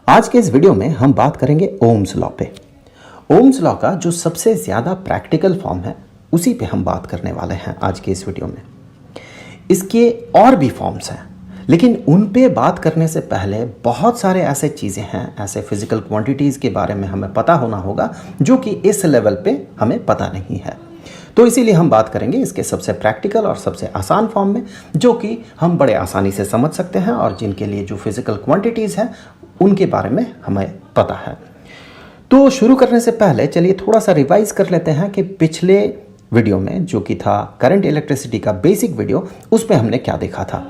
आज के इस वीडियो में हम बात करेंगे ओम्स लॉ पे। ओम्स लॉ का जो सबसे ज़्यादा प्रैक्टिकल फॉर्म है उसी पे हम बात करने वाले हैं आज के इस वीडियो में। इसके और भी फॉर्म्स हैं, लेकिन उन पे बात करने से पहले बहुत सारे ऐसे चीज़ें हैं, ऐसे फिजिकल क्वांटिटीज़ के बारे में हमें पता होना होगा जो कि इस लेवल पे हमें पता नहीं है। तो इसीलिए हम बात करेंगे इसके सबसे प्रैक्टिकल और सबसे आसान फॉर्म में, जो कि हम बड़े आसानी से समझ सकते हैं और जिनके लिए जो फिजिकल क्वांटिटीज़ हैं उनके बारे में हमें पता है। तो शुरू करने से पहले चलिए थोड़ा सा रिवाइज कर लेते हैं कि पिछले वीडियो में जो कि था करंट इलेक्ट्रिसिटी का बेसिक वीडियो, उस पे हमने क्या देखा था।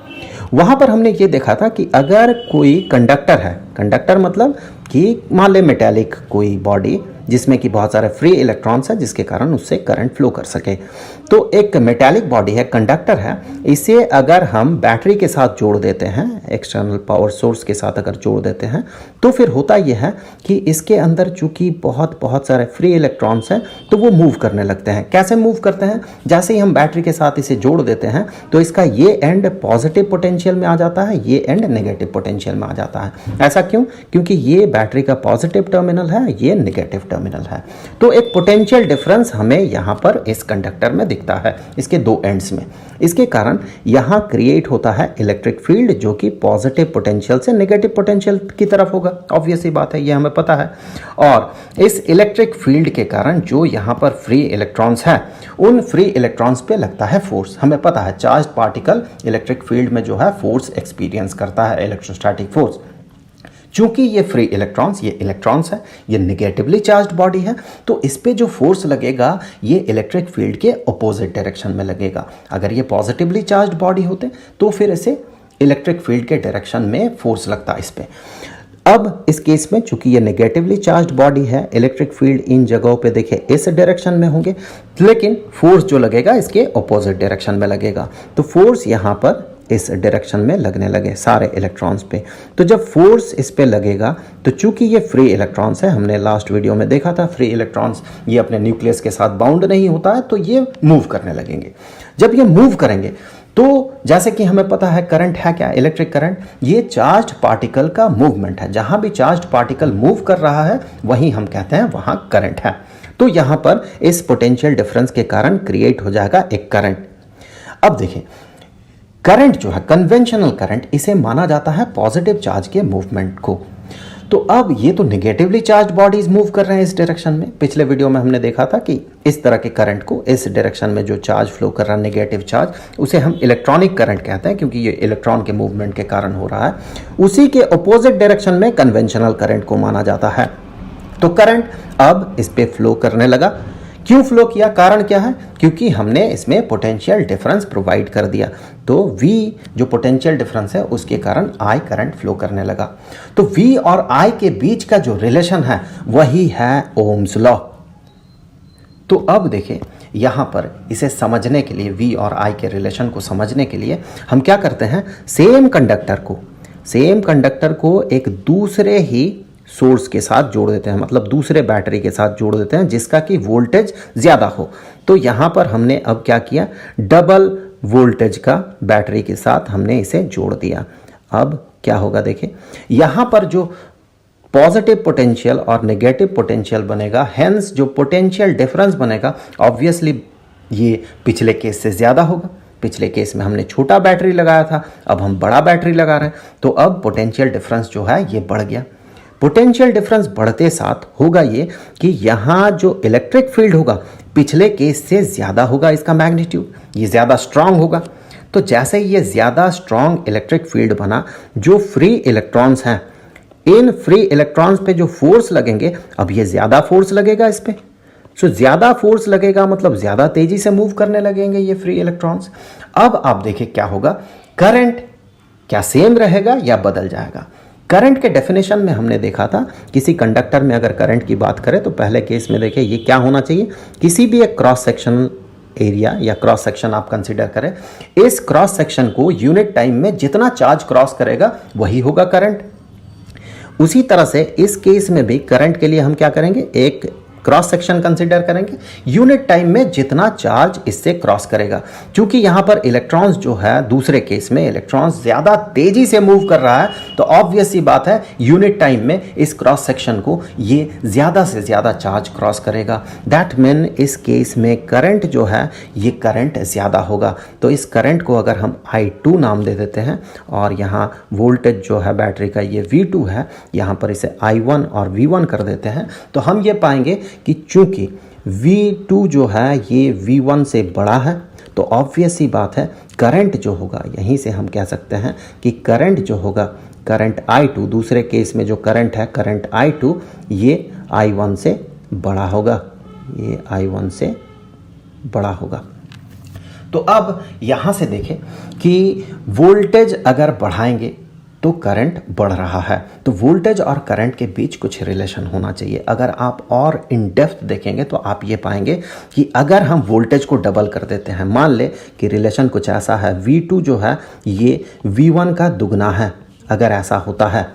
वहाँ पर हमने ये देखा था कि अगर कोई कंडक्टर है, कंडक्टर मतलब कि मान ले मेटेलिक कोई बॉडी जिसमें कि बहुत सारे फ्री इलेक्ट्रॉन्स हैं जिसके कारण उससे करंट फ्लो कर सके। तो एक मेटेलिक बॉडी है, कंडक्टर है, इसे अगर हम बैटरी के साथ जोड़ देते हैं, एक्सटर्नल पावर सोर्स के साथ अगर जोड़ देते हैं, तो फिर होता यह है कि इसके अंदर चूंकि बहुत सारे फ्री इलेक्ट्रॉन्स हैं तो वो मूव करने लगते हैं। कैसे मूव करते हैं? जैसे ही हम बैटरी के साथ इसे जोड़ देते हैं तो इसका ये एंड पॉजिटिव पोटेंशियल में आ जाता है, ये एंड नेगेटिव पोटेंशियल में आ जाता है। ऐसा क्यों? क्योंकि ये बैटरी का पॉजिटिव टर्मिनल है, ये नेगेटिव टर्मिनल है। तो एक पोटेंशियल डिफरेंस हमें यहाँ पर इस कंडक्टर में दिखता है, इसके दो एंड्स में। इसके कारण यहाँ क्रिएट होता है इलेक्ट्रिक फील्ड जो कि पॉजिटिव पोटेंशियल से नेगेटिव पोटेंशियल की तरफ होगा। ऑब्वियस ही बात है, ये हमें पता है। और इस इलेक्ट्रिक फील्ड के कारण जो यहाँ पर फ्री इलेक्ट्रॉन्स हैं, उन फ्री इलेक्ट्रॉन्स पे लगता है फोर्स। हमें पता है चार्ज पार्टिकल इलेक्ट्रिक फील्ड में जो है फोर्स एक्सपीरियंस करता है, इलेक्ट्रोस्टैटिक फोर्स। चूंकि ये फ्री इलेक्ट्रॉन्स, ये इलेक्ट्रॉन्स है, ये निगेटिवली चार्ज्ड बॉडी है, तो इस पे जो फोर्स लगेगा ये इलेक्ट्रिक फील्ड के अपोजिट डायरेक्शन में लगेगा। अगर ये पॉजिटिवली चार्ज्ड बॉडी होते तो फिर इसे इलेक्ट्रिक फील्ड के डायरेक्शन में फोर्स लगता इस पे। अब इस केस में चूंकि ये नेगेटिवली चार्ज्ड बॉडी है, इलेक्ट्रिक फील्ड इन जगहों पे देखिए इस डायरेक्शन में होंगे, लेकिन फोर्स जो लगेगा इसके अपोजिट डायरेक्शन में लगेगा। तो फोर्स यहाँ पर इस डायरेक्शन में लगने लगे सारे इलेक्ट्रॉन्स पे। तो जब फोर्स इस पे लगेगा तो चूंकि ये फ्री इलेक्ट्रॉन्स है, हमने लास्ट वीडियो में देखा था फ्री इलेक्ट्रॉन्स ये अपने न्यूक्लियस के साथ बाउंड नहीं होता है, तो ये मूव करने लगेंगे। जब ये मूव करेंगे तो जैसे कि हमें पता है करंट है क्या, इलेक्ट्रिक करंट, ये चार्ज्ड पार्टिकल का मूवमेंट है। जहां भी चार्ज्ड पार्टिकल मूव कर रहा है वहीं हम कहते हैं वहां करंट है। तो यहां पर इस पोटेंशियल डिफरेंस के कारण क्रिएट हो जाएगा एक करंट। अब देखिए करंट जो है, कन्वेंशनल करंट, इसे माना जाता है पॉजिटिव चार्ज के मूवमेंट को। तो अब ये तो नेगेटिवली चार्ज बॉडीज मूव कर रहे हैं इस डायरेक्शन में। पिछले वीडियो में हमने देखा था कि इस तरह के करंट को, इस डायरेक्शन में जो चार्ज फ्लो कर रहा है नेगेटिव चार्ज, उसे हम इलेक्ट्रॉनिक करंट कहते हैं क्योंकि ये इलेक्ट्रॉन के मूवमेंट के कारण हो रहा है। उसी के अपोजिट डायरेक्शन में कन्वेंशनल करंट को माना जाता है। तो करंट अब इस पे फ्लो करने लगा। क्यों फ्लो किया? कारण क्या है? क्योंकि हमने इसमें पोटेंशियल डिफरेंस प्रोवाइड कर दिया। तो V जो पोटेंशियल डिफरेंस है उसके कारण I करंट फ्लो करने लगा। तो V और I के बीच का जो रिलेशन है वही है ओम्स लॉ। तो अब देखिए यहां पर इसे समझने के लिए, V और I के रिलेशन को समझने के लिए हम क्या करते हैं, सेम कंडक्टर को एक दूसरे ही सोर्स के साथ जोड़ देते हैं, मतलब दूसरे बैटरी के साथ जोड़ देते हैं जिसका कि वोल्टेज ज़्यादा हो। तो यहाँ पर हमने अब क्या किया, डबल वोल्टेज का बैटरी के साथ हमने इसे जोड़ दिया। अब क्या होगा देखिए, यहाँ पर जो पॉजिटिव पोटेंशियल और नेगेटिव पोटेंशियल बनेगा, हेंस जो पोटेंशियल डिफरेंस बनेगा ऑब्वियसली ये पिछले केस से ज़्यादा होगा। पिछले केस में हमने छोटा बैटरी लगाया था, अब हम बड़ा बैटरी लगा रहे हैं, तो अब पोटेंशियल डिफरेंस जो है ये बढ़ गया। पोटेंशियल डिफरेंस बढ़ते साथ होगा ये कि यहाँ जो इलेक्ट्रिक फील्ड होगा पिछले केस से ज़्यादा होगा, इसका मैग्नीट्यूड, ये ज़्यादा स्ट्रांग होगा। तो जैसे ये ज़्यादा स्ट्रांग इलेक्ट्रिक फील्ड बना, जो फ्री इलेक्ट्रॉन्स हैं, इन फ्री इलेक्ट्रॉन्स पे जो फोर्स लगेंगे, अब ये ज़्यादा फोर्स लगेगा इस पे। सो ज़्यादा फोर्स लगेगा मतलब ज़्यादा तेज़ी से मूव करने लगेंगे ये फ्री इलेक्ट्रॉन्स। अब आप देखिए क्या होगा, करंट क्या सेम रहेगा या बदल जाएगा? करंट के डेफिनेशन में हमने देखा था, किसी कंडक्टर में अगर करंट की बात करें तो पहले केस में देखिए ये क्या होना चाहिए, किसी भी एक क्रॉस सेक्शन एरिया या क्रॉस सेक्शन आप कंसीडर करें, इस क्रॉस सेक्शन को यूनिट टाइम में जितना चार्ज क्रॉस करेगा वही होगा करंट। उसी तरह से इस केस में भी करंट के लिए हम क्या करेंगे, एक क्रॉस सेक्शन कंसीडर करेंगे, यूनिट टाइम में जितना चार्ज इससे क्रॉस करेगा। क्योंकि यहाँ पर इलेक्ट्रॉन्स जो है, दूसरे केस में इलेक्ट्रॉन्स ज़्यादा तेजी से मूव कर रहा है, तो ऑब्वियस सी बात है यूनिट टाइम में इस क्रॉस सेक्शन को ये ज़्यादा से ज़्यादा चार्ज क्रॉस करेगा। दैट मीन इस केस में करंट जो है ये करंट ज़्यादा होगा। तो इस करंट को अगर हम I2 नाम दे देते हैं और यहाँ वोल्टेज जो है बैटरी का ये V2 है, यहाँ पर इसे I1 और V1 कर देते हैं, तो हम ये पाएंगे कि चूंकि V2 जो है ये V1 से बड़ा है, तो ऑब्वियस सी बात है करंट जो होगा, यहीं से हम कह सकते हैं कि करंट जो होगा, करंट I2, दूसरे केस में जो करंट है करंट I2, ये I1 से बड़ा होगा, ये I1 से बड़ा होगा। तो अब यहाँ से देखें कि वोल्टेज अगर बढ़ाएंगे तो करंट बढ़ रहा है, तो वोल्टेज और करंट के बीच कुछ रिलेशन होना चाहिए। अगर आप और इन डेप्थ देखेंगे तो आप ये पाएंगे कि अगर हम वोल्टेज को डबल कर देते हैं, मान ले कि रिलेशन कुछ ऐसा है, V2 जो है ये V1 का दुगना है, अगर ऐसा होता है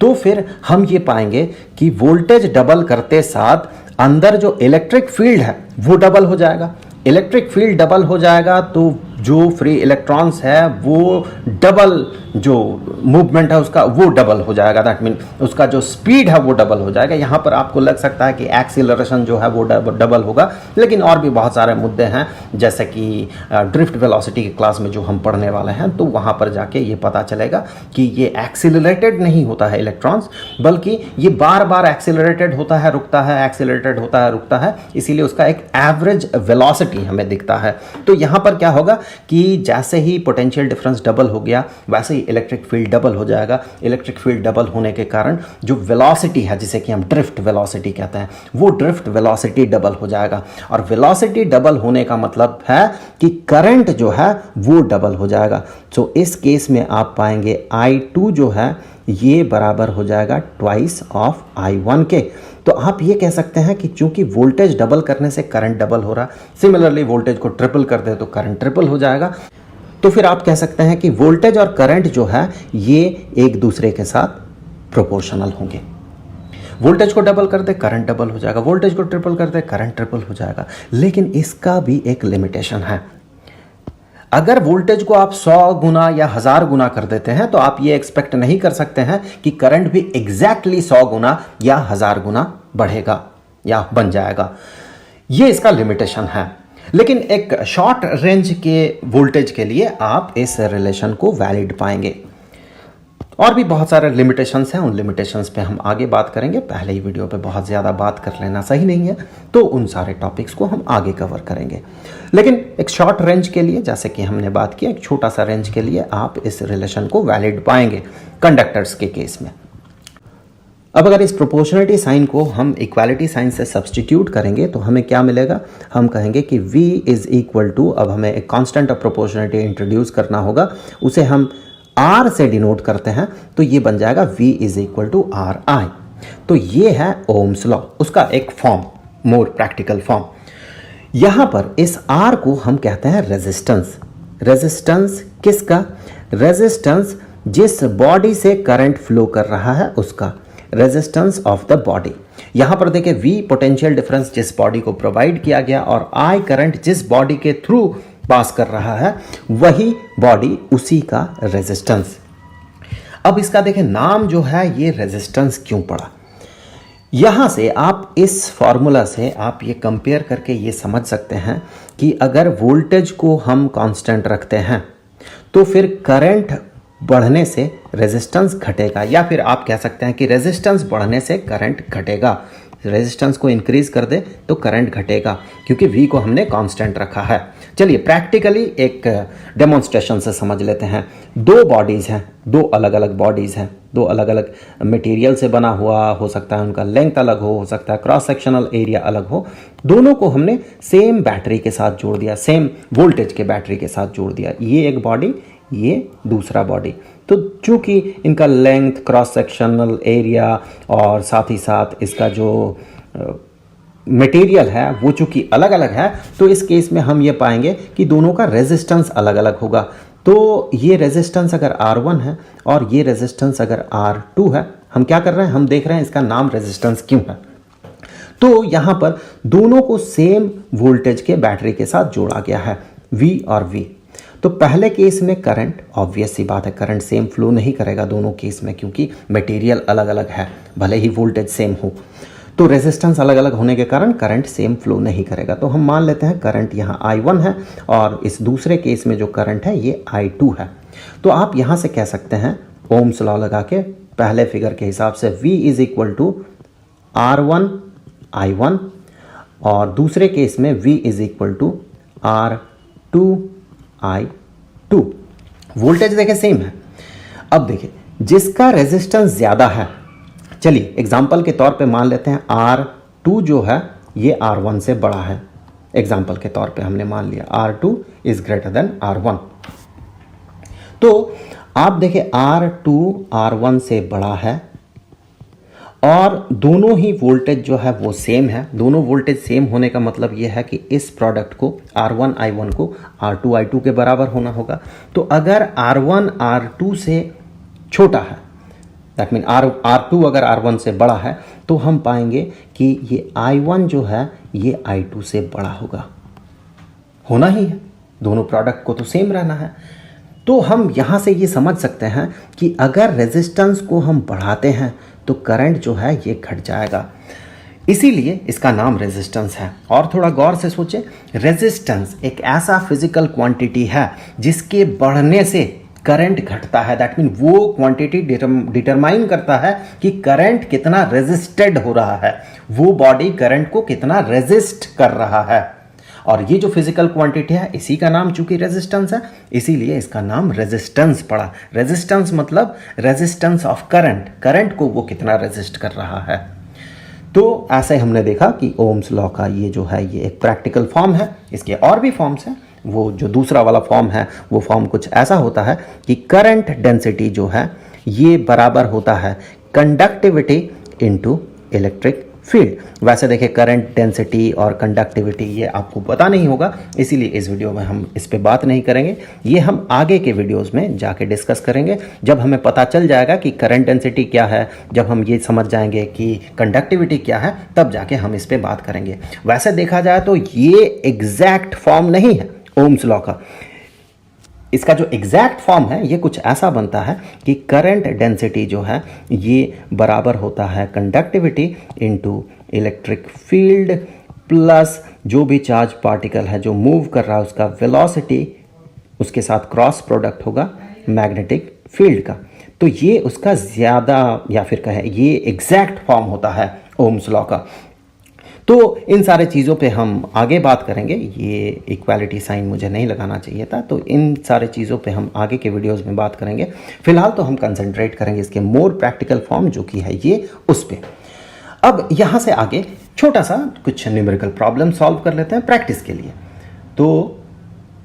तो फिर हम ये पाएंगे कि वोल्टेज डबल करते साथ अंदर जो इलेक्ट्रिक फील्ड है वो डबल हो जाएगा। इलेक्ट्रिक फील्ड डबल हो जाएगा तो जो फ्री इलेक्ट्रॉन्स है वो डबल, जो मूवमेंट है उसका वो डबल हो जाएगा। दैट मीन उसका जो स्पीड है वो डबल हो जाएगा। यहाँ पर आपको लग सकता है कि एक्सीलरेशन जो है वो डबल होगा, लेकिन और भी बहुत सारे मुद्दे हैं, जैसे कि ड्रिफ्ट वेलोसिटी की क्लास में जो हम पढ़ने वाले हैं, तो वहाँ पर जाके ये पता चलेगा कि ये एक्सीलरेटेड नहीं होता है इलेक्ट्रॉन्स, बल्कि ये बार बार एक्सीलरेटेड होता है, रुकता है, एक्सीलरेटेड होता है, रुकता है, इसीलिए उसका एक एवरेज वेलोसिटी हमें दिखता है। तो यहाँ पर क्या होगा कि जैसे ही पोटेंशियल डिफरेंस डबल हो गया वैसे ही इलेक्ट्रिक फील्ड डबल हो जाएगा। इलेक्ट्रिक फील्ड डबल होने के कारण जो वेलोसिटी है, जिसे कि हम ड्रिफ्ट वेलोसिटी कहते हैं, वो ड्रिफ्ट वेलोसिटी डबल हो जाएगा। और वेलोसिटी डबल होने का मतलब है कि करंट जो है वो डबल हो जाएगा। तो इस केस में आप पाएंगे I2 जो है ये बराबर हो जाएगा ट्वाइस ऑफ I1 के। तो आप ये कह सकते हैं कि चूंकि वोल्टेज डबल करने से करंट डबल हो रहा है, सिमिलरली वोल्टेज को ट्रिपल कर दे तो करंट ट्रिपल हो जाएगा। तो फिर आप कह सकते हैं कि वोल्टेज और करंट जो है ये एक दूसरे के साथ प्रोपोर्शनल होंगे। वोल्टेज को डबल कर दे करंट डबल हो जाएगा, वोल्टेज को ट्रिपल कर दे करंट ट्रिपल हो जाएगा। लेकिन इसका भी एक लिमिटेशन है। अगर वोल्टेज को आप 100 गुना या 1000 गुना कर देते हैं तो आप ये एक्सपेक्ट नहीं कर सकते हैं कि करंट भी एग्जैक्टली 100 गुना या 1000 गुना बढ़ेगा या बन जाएगा। ये इसका लिमिटेशन है। लेकिन एक शॉर्ट रेंज के वोल्टेज के लिए आप इस रिलेशन को वैलिड पाएंगे। और भी बहुत सारे लिमिटेशंस हैं, उन लिमिटेशंस पे हम आगे बात करेंगे। पहले ही वीडियो पे बहुत ज़्यादा बात कर लेना सही नहीं है, तो उन सारे टॉपिक्स को हम आगे कवर करेंगे। लेकिन एक शॉर्ट रेंज के लिए, जैसे कि हमने बात की, एक छोटा सा रेंज के लिए आप इस रिलेशन को वैलिड पाएंगे कंडक्टर्स के केस में। अब अगर इस प्रोपोर्शनलिटी साइन को हम इक्वालिटी साइन से सब्सटीट्यूट करेंगे तो हमें क्या मिलेगा? हम कहेंगे कि V इज इक्वल टू, अब हमें एक कांस्टेंट ऑफ प्रोपोर्शनलिटी इंट्रोड्यूस करना होगा, उसे हम R से डिनोट करते हैं, तो ये बन जाएगा V is equal to RI। तो ये है ओम्स लॉ, उसका एक फॉर्म, मोर प्रैक्टिकल फॉर्म। यहाँ पर इस R को हम कहते हैं रेजिस्टेंस। रेजिस्टेंस किसका? रेजिस्टेंस जिस बॉडी से करंट फ्लो कर रहा है उसका, रेजिस्टेंस ऑफ द बॉडी। यहां पर देखिए V पोटेंशियल डिफरेंस जिस बॉडी को प्रोवाइड किया गया और I करंट जिस बॉडी के थ्रू पास कर रहा है, वही बॉडी उसी का रेजिस्टेंस। अब इसका देखिए नाम जो है ये रेजिस्टेंस क्यों पड़ा? यहां से आप इस फॉर्मूला से आप ये कंपेयर करके ये समझ सकते हैं कि अगर वोल्टेज को हम कांस्टेंट रखते हैं तो फिर करंट बढ़ने से रेजिस्टेंस घटेगा, या फिर आप कह सकते हैं कि रेजिस्टेंस बढ़ने से करंट घटेगा। रेजिस्टेंस को इंक्रीज कर दे तो करंट घटेगा, क्योंकि V को हमने कांस्टेंट रखा है। चलिए प्रैक्टिकली एक डेमोन्स्ट्रेशन से समझ लेते हैं। दो बॉडीज़ हैं, दो अलग अलग बॉडीज़ हैं, दो अलग अलग मटेरियल से बना हुआ हो सकता है, उनका लेंथ अलग हो सकता है, क्रॉस सेक्शनल एरिया अलग हो। दोनों को हमने सेम बैटरी के साथ जोड़ दिया, सेम वोल्टेज के बैटरी के साथ जोड़ दिया। ये एक बॉडी, ये दूसरा बॉडी। तो चूंकि इनका लेंथ, क्रॉस सेक्शनल एरिया और साथ ही साथ इसका जो मटेरियल है वो चूंकि अलग अलग है, तो इस केस में हम ये पाएंगे कि दोनों का रेजिस्टेंस अलग अलग होगा। तो ये रेजिस्टेंस अगर R1 है और ये रेजिस्टेंस अगर R2 है, हम क्या कर रहे हैं? हम देख रहे हैं इसका नाम रेजिस्टेंस क्यों है। तो यहां पर दोनों को सेम वोल्टेज के बैटरी के साथ जोड़ा गया है, V और V। तो पहले केस में करंट, ऑब्वियस सी बात है करंट सेम फ्लो नहीं करेगा दोनों केस में, क्योंकि मटेरियल अलग अलग है, भले ही वोल्टेज सेम हो। तो रेजिस्टेंस अलग अलग होने के कारण करंट सेम फ्लो नहीं करेगा। तो हम मान लेते हैं करंट यहाँ I1 है और इस दूसरे केस में जो करंट है ये I2 है। तो आप यहाँ से कह सकते हैं ओम्स लॉ लगा के पहले फिगर के हिसाब से V is equal to R1 I1 और दूसरे केस में V is equal to R2 I2। Voltage देखें सेम है। अब देखिए जिसका रेजिस्टेंस ज़्यादा है, चलिए एग्जाम्पल के तौर पे मान लेते हैं R2 जो है ये R1 से बड़ा है। एग्जाम्पल के तौर पे हमने मान लिया R2 is greater than R1। तो आप देखिए R2 R1 से बड़ा है और दोनों ही वोल्टेज जो है वो सेम है। दोनों वोल्टेज सेम होने का मतलब ये है कि इस प्रोडक्ट को R1 I1 को R2 I2 के बराबर होना होगा। तो अगर R1 R2 से छोटा है, दैट मीन R2 अगर R1 से बड़ा है, तो हम पाएंगे कि ये I1 जो है ये I2 से बड़ा होना ही है। दोनों प्रोडक्ट को तो सेम रहना है। तो हम यहाँ से ये समझ सकते हैं कि अगर रेजिस्टेंस को हम बढ़ाते हैं तो करंट जो है ये घट जाएगा, इसीलिए इसका नाम रेजिस्टेंस है। और थोड़ा गौर से सोचें, रेजिस्टेंस एक ऐसा फिजिकल क्वांटिटी है जिसके बढ़ने से करंट घटता है। दैट मीन वो क्वांटिटी डिटरमाइन करता है कि करंट कितना रेजिस्टेड हो रहा है, वो बॉडी करंट को कितना रेजिस्ट कर रहा है। और ये जो फिजिकल क्वांटिटी है इसी का नाम चूंकि रेजिस्टेंस है, इसीलिए इसका नाम रेजिस्टेंस पड़ा। रेजिस्टेंस मतलब रेजिस्टेंस ऑफ करंट, करंट को वो कितना रेजिस्ट कर रहा है। तो ऐसे हमने देखा कि ओम्स लॉ का ये जो है ये एक प्रैक्टिकल फॉर्म है। इसके और भी फॉर्म्स हैं। वो जो दूसरा वाला फॉर्म है वो फॉर्म कुछ ऐसा होता है कि करंट डेंसिटी जो है ये बराबर होता है कंडक्टिविटी इनटू इलेक्ट्रिक फील्ड। वैसे देखिए करंट डेंसिटी और कंडक्टिविटी ये आपको पता नहीं होगा, इसीलिए इस वीडियो में हम इस पे बात नहीं करेंगे। ये हम आगे के वीडियोस में जाके डिस्कस करेंगे। जब हमें पता चल जाएगा कि करंट डेंसिटी क्या है, जब हम ये समझ जाएंगे कि कंडक्टिविटी क्या है, तब जाके हम इस पे बात करेंगे। वैसे देखा जाए तो ये एग्जैक्ट फॉर्म नहीं है ओम्स लॉ का। इसका जो एग्जैक्ट फॉर्म है ये कुछ ऐसा बनता है कि करंट डेंसिटी जो है ये बराबर होता है conductivity into electric field plus जो भी चार्ज पार्टिकल है जो मूव कर रहा है उसका वेलोसिटी, उसके साथ क्रॉस प्रोडक्ट होगा मैग्नेटिक फील्ड का। तो ये उसका ज़्यादा या फिर कहे ये एग्जैक्ट फॉर्म होता है ओम्स लॉ का। तो इन सारे चीज़ों पे हम आगे बात करेंगे। ये इक्वालिटी साइन मुझे नहीं लगाना चाहिए था, तो इन सारे चीज़ों पे हम आगे के वीडियोस में बात करेंगे। फिलहाल तो हम कंसंट्रेट करेंगे इसके मोर प्रैक्टिकल फॉर्म जो कि है ये उस पे। अब यहाँ से आगे छोटा सा कुछ न्यूमेरिकल प्रॉब्लम सॉल्व कर लेते हैं प्रैक्टिस के लिए। तो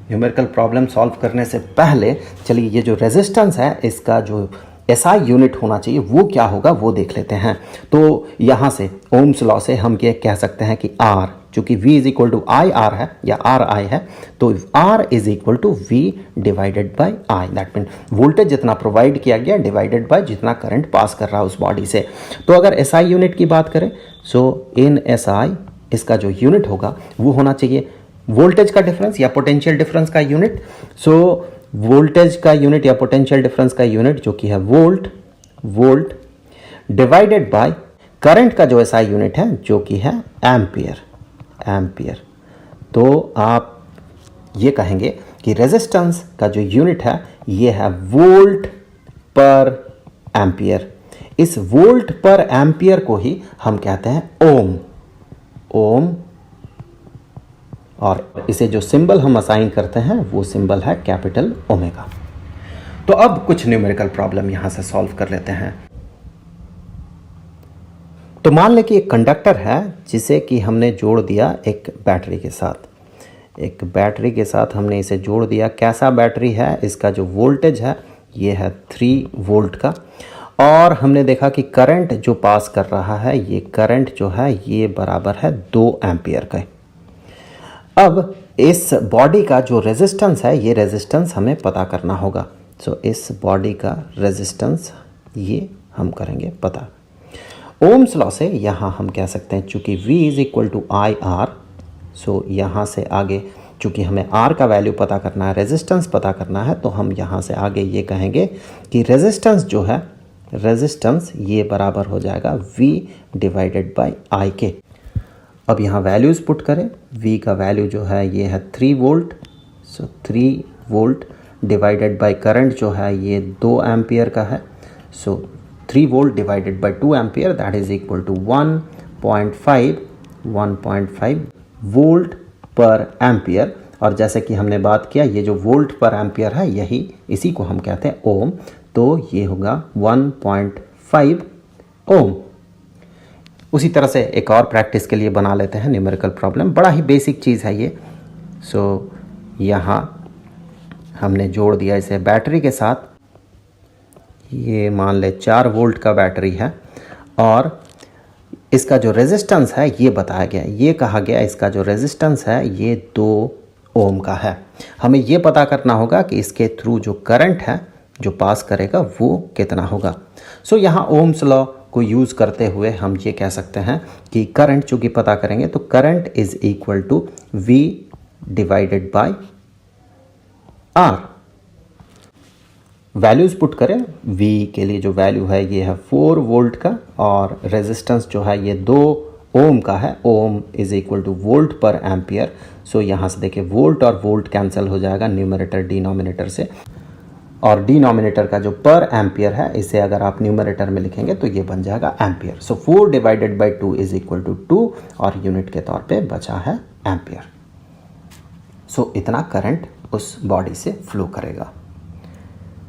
न्यूमेरिकल प्रॉब्लम सॉल्व करने से पहले चलिए ये जो रेजिस्टेंस है इसका जो SI यूनिट होना चाहिए वो क्या होगा वो देख लेते हैं। तो यहाँ से ओम्स लॉ से हम ये कह सकते हैं कि R, चूँकि V is equal to I R है या आर आई है, तो R is equal to V divided by I। That mean voltage जितना प्रोवाइड किया गया डिवाइडेड बाय जितना करंट पास कर रहा है उस बॉडी से। तो अगर SI यूनिट की बात करें, सो इन SI इसका जो यूनिट होगा वो होना चाहिए वोल्टेज का डिफरेंस या पोटेंशियल डिफरेंस का यूनिट। सो वोल्टेज का यूनिट या पोटेंशियल डिफरेंस का यूनिट जो कि है वोल्ट डिवाइडेड बाय करंट का जो SI यूनिट है जो कि है एम्पियर। तो आप ये कहेंगे कि रेजिस्टेंस का जो यूनिट है ये है वोल्ट पर एम्पियर। इस वोल्ट पर एम्पियर को ही हम कहते हैं ओम, और इसे जो सिंबल हम असाइन करते हैं वो सिंबल है कैपिटल ओमेगा। तो अब कुछ न्यूमेरिकल प्रॉब्लम यहां से सॉल्व कर लेते हैं। तो मान लें कि एक कंडक्टर है जिसे कि हमने जोड़ दिया एक बैटरी के साथ हमने इसे जोड़ दिया। कैसा बैटरी है, इसका जो वोल्टेज है ये है 3 वोल्ट का, और हमने देखा कि करंट जो पास कर रहा है ये करंट जो है ये बराबर है 2 एम्पियर का। अब इस बॉडी का जो रेजिस्टेंस है ये रेजिस्टेंस हमें पता करना होगा। सो इस बॉडी का रेजिस्टेंस ये हम करेंगे पता। ओम्स लॉ से यहाँ हम कह सकते हैं चूँकि V is equal to I R, so यहाँ से आगे चूँकि हमें R का वैल्यू पता करना है, रेजिस्टेंस पता करना है, तो हम यहाँ से आगे ये कहेंगे कि रेजिस्टेंस जो है, रेजिस्टेंस ये बराबर हो जाएगा V डिवाइडेड बाई आई के। अब यहाँ वैल्यूज़ पुट करें, V का वैल्यू जो है ये है 3 volt, so 3 volt divided by current जो है ये 2 एम्पियर का है, so 3 volt divided by 2 ampere that is equal to 1.5 volt per ampere. और जैसे कि हमने बात किया, ये जो वोल्ट पर एम्पियर है यही इसी को हम कहते हैं ओम, तो ये होगा 1.5 ओम। उसी तरह से एक और प्रैक्टिस के लिए बना लेते हैं न्यूमेरिकल प्रॉब्लम, बड़ा ही बेसिक चीज़ है ये। सो यहाँ हमने जोड़ दिया इसे बैटरी के साथ, ये मान ले 4 वोल्ट का बैटरी है और इसका जो रेजिस्टेंस है ये बताया गया, ये कहा गया इसका जो रेजिस्टेंस है ये 2 ओम का है। हमें ये पता करना होगा कि इसके थ्रू जो करंट है जो पास करेगा वो कितना होगा। सो यहाँ ओम्स लॉ को यूज़ करते हुए हम ये कह सकते हैं कि करंट चूँकि पता करेंगे तो current is equal to V divided by R। Values put करें, V के लिए जो वैल्यू है ये है 4 वोल्ट का और रेजिस्टेंस जो है ये 2 ओम का है, ओम is equal two volt per ampere. सो यहाँ से देखिए वोल्ट और वोल्ट कैंसिल हो जाएगा न्यूमरेटर डिनोमिनेटर से, और डिनोमिनेटर का जो पर एम्पियर है इसे अगर आप न्यूमरेटर में लिखेंगे तो ये बन जाएगा ampere. So 4 divided by 2 is equal to 2 और यूनिट के तौर पे बचा है एम्पियर। सो इतना करंट उस बॉडी से फ्लो करेगा।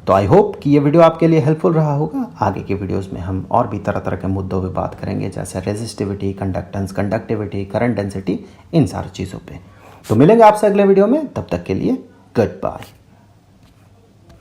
तो आई होप कि ये वीडियो आपके लिए हेल्पफुल रहा होगा। आगे की वीडियोस में हम और भी तरह तरह के मुद्दों पे बात करेंगे, जैसे resistivity, conductance, conductivity, current density, इन सारी चीज़ों पे। तो मिलेंगे आपसे अगले वीडियो में, तब तक के लिए गुड बाय।